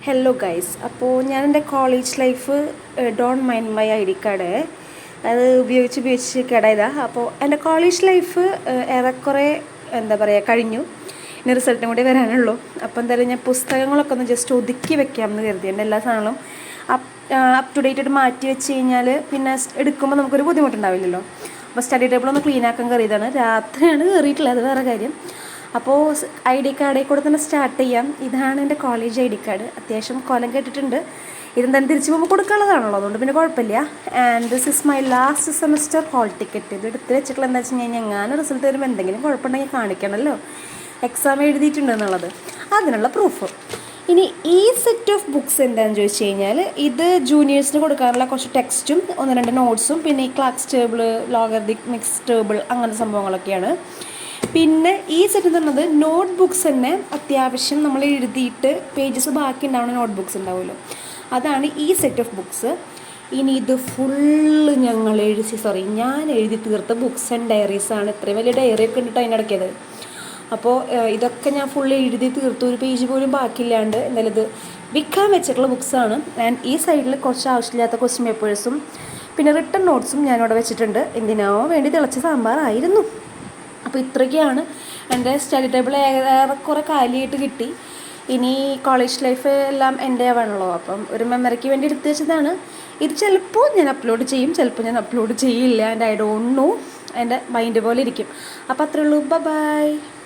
Hello guys, അപ്പോൾ ഞാൻ എൻ്റെ college life don't mind my I D card അത് ഉപയോഗിച്ച് കേടായതാണ്. അപ്പോൾ എൻ്റെ കോളേജ് ലൈഫ് ഏറെക്കുറെ എന്താ പറയുക കഴിഞ്ഞു. ഇനി റിസൾട്ടും കൂടി വരാനുള്ളൂ. അപ്പോൾ എന്തായാലും ഞാൻ പുസ്തകങ്ങളൊക്കെ ഒന്ന് ജസ്റ്റ് ഒതുക്കി വെക്കാമെന്ന് കരുതി. എൻ്റെ എല്ലാ സാധനങ്ങളും അപ് ടു ഡേറ്റ് ആയിട്ട് മാറ്റി വെച്ച് കഴിഞ്ഞാൽ പിന്നെ എടുക്കുമ്പോൾ നമുക്കൊരു ബുദ്ധിമുട്ടുണ്ടാവില്ലല്ലോ. അപ്പോൾ സ്റ്റഡി ടേബിൾ ഒന്ന് ക്ലീൻ ആക്കാൻ കയറിയതാണ്. രാത്രിയാണ് കയറിയിട്ടുള്ളത്, അത് വേറെ കാര്യം. അപ്പോൾ ഐ ഡി കാർഡിൽ കൂടെ തന്നെ സ്റ്റാർട്ട് ചെയ്യാം. ഇതാണ് എൻ്റെ കോളേജ് ഐ ഡി കാർഡ്. അത്യാവശ്യം കോലം കേട്ടിട്ടുണ്ട്. ഇതെന്തായാലും തിരിച്ചു പോകുമ്പോൾ കൊടുക്കാനുള്ളതാണല്ലോ, അതുകൊണ്ട് പിന്നെ കുഴപ്പമില്ല. And this is my last semester hall ticket. ഇത് എടുത്ത് വെച്ചിട്ടുള്ള എന്താ വെച്ച് കഴിഞ്ഞാൽ എങ്ങാനും റിസൾട്ട് വരുമ്പോൾ എന്തെങ്കിലും കുഴപ്പമുണ്ടെങ്കിൽ കാണിക്കണമല്ലോ, എക്സാം എഴുതിയിട്ടുണ്ട് എന്നുള്ളത്, അതിനുള്ള പ്രൂഫ്. ഇനി ഈ സെറ്റ് ഓഫ് ബുക്സ് എന്താണെന്ന് ചോദിച്ചു കഴിഞ്ഞാൽ ഇത് ജൂനിയേഴ്സിന് കൊടുക്കാനുള്ള കുറച്ച് ടെക്സ്റ്റും 1-2 നോട്ട്സും പിന്നെ ഈ Klux table, logarithmic mix table അങ്ങനത്തെ സംഭവങ്ങളൊക്കെയാണ്. പിന്നെ ഈ സെറ്റ് എന്ന് പറഞ്ഞത് നോട്ട് ബുക്സ് തന്നെ അത്യാവശ്യം നമ്മൾ എഴുതിയിട്ട് പേജസ് ബാക്കി ഉണ്ടാവുന്ന നോട്ട് ബുക്സ് ഉണ്ടാവുമല്ലോ, അതാണ് ഈ സെറ്റ് ഓഫ് ബുക്സ്. ഇനി ഇത് ഫുള്ള് ഞാൻ എഴുതി തീർത്ത ബുക്സ് ആൻഡ് ഡയറീസാണ്. ഇത്രയും വലിയ ഡയറിയൊക്കെ ഉണ്ടിട്ട് അതിനിടയ്ക്കത്. അപ്പോൾ ഇതൊക്കെ ഞാൻ ഫുള്ള് എഴുതി തീർത്തു, ഒരു പേജ് പോലും ബാക്കിയില്ലാണ്ട്. എന്തായാലും ഇത് വിൽക്കാൻ വെച്ചിട്ടുള്ള ബുക്സാണ്. ആൻഡ് ഈ സൈഡിൽ കുറച്ച് ആവശ്യമില്ലാത്ത ക്വസ്റ്റ്യൻ പേപ്പേഴ്സും പിന്നെ റിട്ടൺ നോട്ട്സും ഞാനിവിടെ വെച്ചിട്ടുണ്ട്. എന്തിനോ വേണ്ടി തിളച്ച സാമ്പാറായിരുന്നു. അപ്പോൾ ഇത്രയൊക്കെയാണ് എൻ്റെ സ്റ്റഡി ടേബിൾ. ഏറെക്കുറെ കാലിയായിട്ട് കിട്ടി. ഇനി കോളേജ് ലൈഫ് എല്ലാം എൻ്റെ ആവാണല്ലോ, അപ്പം ഒരു മെമ്മറിക്ക് വേണ്ടി എടുത്തു വെച്ചതാണ്. ഇത് ചിലപ്പോൾ ഞാൻ അപ്ലോഡ് ചെയ്യും, ചിലപ്പോൾ ഞാൻ അപ്ലോഡ് ചെയ്യില്ല. ആൻഡ് ഐ ഡോണ്ട് നോ, എൻ്റെ മൈൻഡ് പോലെ ഇരിക്കും. അപ്പോൾ അത്രയേ ഉള്ളൂ. ബൈ.